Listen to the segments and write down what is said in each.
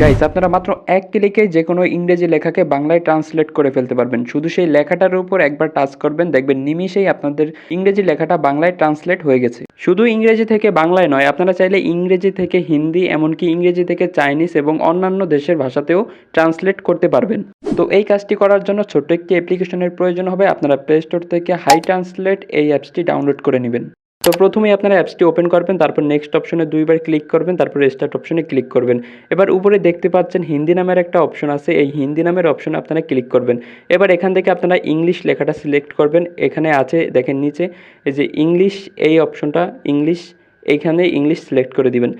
Guys আপনারা মাত্র এক ক্লিকে যেকোনো ইংরেজি লেখাকে বাংলায় ট্রান্সলেট করে ফেলতে পারবেন। শুধু সেই লেখাটার উপর একবার টাচ করবেন, দেখবেন নিমিষেই আপনাদের ইংরেজি লেখাটা বাংলায় ট্রান্সলেট হয়ে গেছে। শুধু ইংরেজি থেকে বাংলায় নয়, আপনারা চাইলে ইংরেজি থেকে হিন্দি, এমনকি ইংরেজি থেকে চাইনিজ এবং অন্যান্য দেশের ভাষাতেও ট্রান্সলেট করতে পারবেন। তো এই কাজটি করার জন্য ছোট্ট একটি অ্যাপ্লিকেশনের প্রয়োজন হবে। আপনারা প্লে স্টোর থেকে হাই ট্রান্সলেট এই অ্যাপসটি ডাউনলোড করে নেবেন। তো প্রথমেই আপনারা অ্যাপসটি ওপেন করবেন, তারপর নেক্সট অপশনে দুইবার ক্লিক করবেন, তারপর স্টার্ট অপশনে ক্লিক করবেন। এবার উপরে দেখতে পাচ্ছেন হিন্দি নামের একটা অপশন আছে, এই হিন্দি নামের অপশনে আপনারা ক্লিক করবেন। এবার এখান থেকে আপনারা ইংলিশ লেখাটা সিলেক্ট করবেন। এখানে আছে দেখেন নিচে এই যে ইংলিশ, এই অপশনটা ইংলিশ, এইখানে ইংলিশ সিলেক্ট করে দিবেন।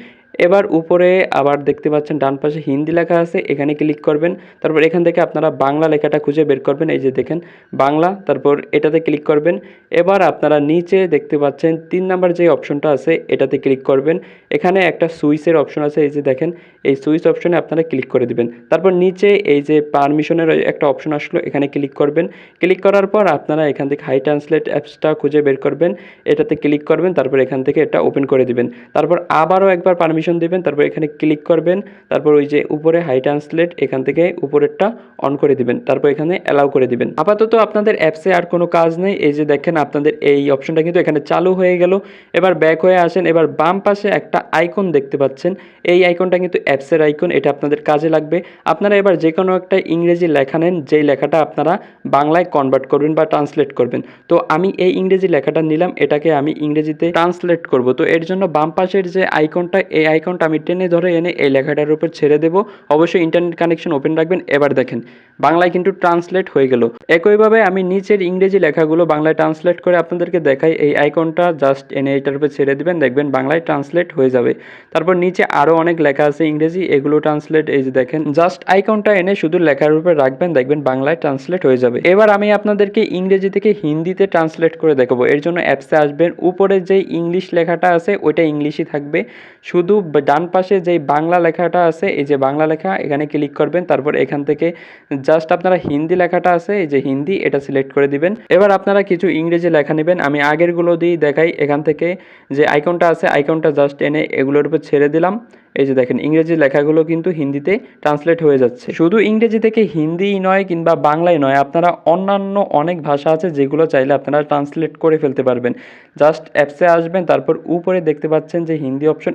এবার উপরে আবার দেখতে পাচ্ছেন ডান পাশে হিন্দি লেখা আছে, এখানে ক্লিক করবেন। তারপর এখান থেকে আপনারা বাংলা লেখাটা খুঁজে বের করবেন, এই যে দেখেন বাংলা, তারপর এটাতে ক্লিক করবেন। এবার আপনারা নিচে দেখতে পাচ্ছেন 3 নাম্বার যে অপশনটা আছে এটাতে ক্লিক করবেন। এখানে একটা সুইচের অপশন আছে, এই যে দেখেন এই সুইচ অপশনে আপনারা ক্লিক করে দিবেন। তারপর নিচে এই যে পারমিশনের একটা অপশন আসলো, এখানে ক্লিক করবেন। ক্লিক করার পর আপনারা এখান থেকে হাই ট্রান্সলেট অ্যাপসটা খুঁজে বের করবেন, এটাতে ক্লিক করবেন, তারপর এখান থেকে এটা ওপেন করে দিবেন। তারপর আবারও একবার পারমিশন দিবেন, তারপর এখানে ক্লিক করবেন, তারপর ওই যে উপরে হাই ট্রান্সলেট এখান থেকে উপরেরটা অন করে দিবেন, তারপর এখানে অ্যালাউ করে দিবেন। আপাতত আপনাদের অ্যাপসে আর কোনো কাজ নেই, এই যে দেখেন আপনাদের এই অপশনটা কিন্তু এখানে চালু হয়ে গেল। এবার ব্যাক হয়ে আসেন, এবার বাম পাশে একটা আইকন দেখতে পাচ্ছেন, এই আইকনটা কিন্তু অ্যাপসের আইকন, এটা আপনাদের কাজে লাগবে। আপনারা এবার যে কোনো একটা ইংরেজি লেখা নেন, যেই লেখাটা আপনারা বাংলায় কনভার্ট করবেন বা ট্রান্সলেট করবেন। তো আমি এই ইংরেজি লেখাটা নিলাম, এটাকে আমি ইংরেজিতে ট্রান্সলেট করব। তো এর জন্য বাম পাশের যে আইকনটা, এই আইকনটা আমি টেনে ধরে এনে এই লেখাটার উপর ছেড়ে দেব। অবশ্যই ইন্টারনেট কানেকশন ওপেন রাখবেন। এবার দেখেন বাংলায় কিন্তু ট্রান্সলেট হয়ে গেল। একইভাবে আমি নিচের ইংরেজি লেখাগুলো বাংলায় ট্রান্সলেট করে আপনাদেরকে দেখাই। এই আইকনটা জাস্ট এনে এটার উপর ছেড়ে দিবেন, দেখবেন বাংলায় ট্রান্সলেট হয়ে যাবে। তারপর নিচে আরও অনেক লেখা আছে ইংরেজি, এগুলো ট্রান্সলেট, এই যে দেখেন জাস্ট আইকনটা এনে শুধু লেখার উপর রাখবেন, দেখবেন বাংলায় ট্রান্সলেট হয়ে যাবে। এবার আমি আপনাদেরকে ইংরেজি থেকে হিন্দিতে ট্রান্সলেট করে দেখাবো। এর জন্য অ্যাপসে আসবেন, উপরে যে ইংলিশ লেখাটা আছে ওইটা ইংলিশই থাকবে, শুধু ডান পাশে যেই বাংলা লেখাটা আছে, এই যে বাংলা লেখা, এখানে ক্লিক করবেন। তারপর এখান থেকে জাস্ট আপনারা হিন্দি লেখাটা আছে, এই যে হিন্দি, এটা সিলেক্ট করে দিবেন। এবার আপনারা কিছু ইংরেজি লেখা নেবেন, আমি আগেরগুলো দিয়েই দেখাই। এখান থেকে যে আইকনটা আছে, আইকনটা জাস্ট এনে এগুলোর উপর ছেড়ে দিলাম। এই যে দেখেন ইংরেজি লেখাগুলো কিন্তু হিন্দিতে ট্রান্সলেট হয়ে যাচ্ছে। শুধু ইংরেজি থেকে হিন্দিই নয় কিংবা বাংলায় নয়, আপনারা অন্যান্য অনেক ভাষা আছে যেগুলো চাইলে আপনারা ট্রান্সলেট করে ফেলতে পারবেন। জাস্ট অ্যাপসে আসবেন, তারপর উপরে দেখতে পাচ্ছেন যে হিন্দি অপশন,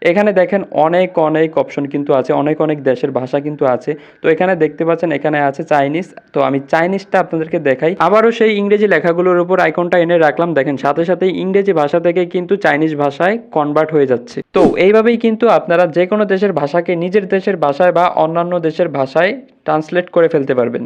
এখানে দেখেন অনেক অনেক অপশন কিন্তু আছে, অনেক অনেক দেশের ভাষা কিন্তু আছে। তো এখানে দেখতে পাচ্ছেন এখানে আছে চাইনিজ, তো আমি চাইনিজটা আপনাদেরকে দেখাই। আবারও সেই ইংরেজি লেখাগুলোর উপর আইকনটা এনে রাখলাম, দেখেন সাথে সাথেই ইংরেজি ভাষা থেকে কিন্তু চাইনিজ ভাষায় কনভার্ট হয়ে যাচ্ছে। তো এইভাবেই কিন্তু আপনারা যে কোনো দেশের ভাষাকে নিজের দেশের ভাষায় বা অন্যান্য দেশের ভাষায় ট্রান্সলেট করে ফেলতে পারবেন।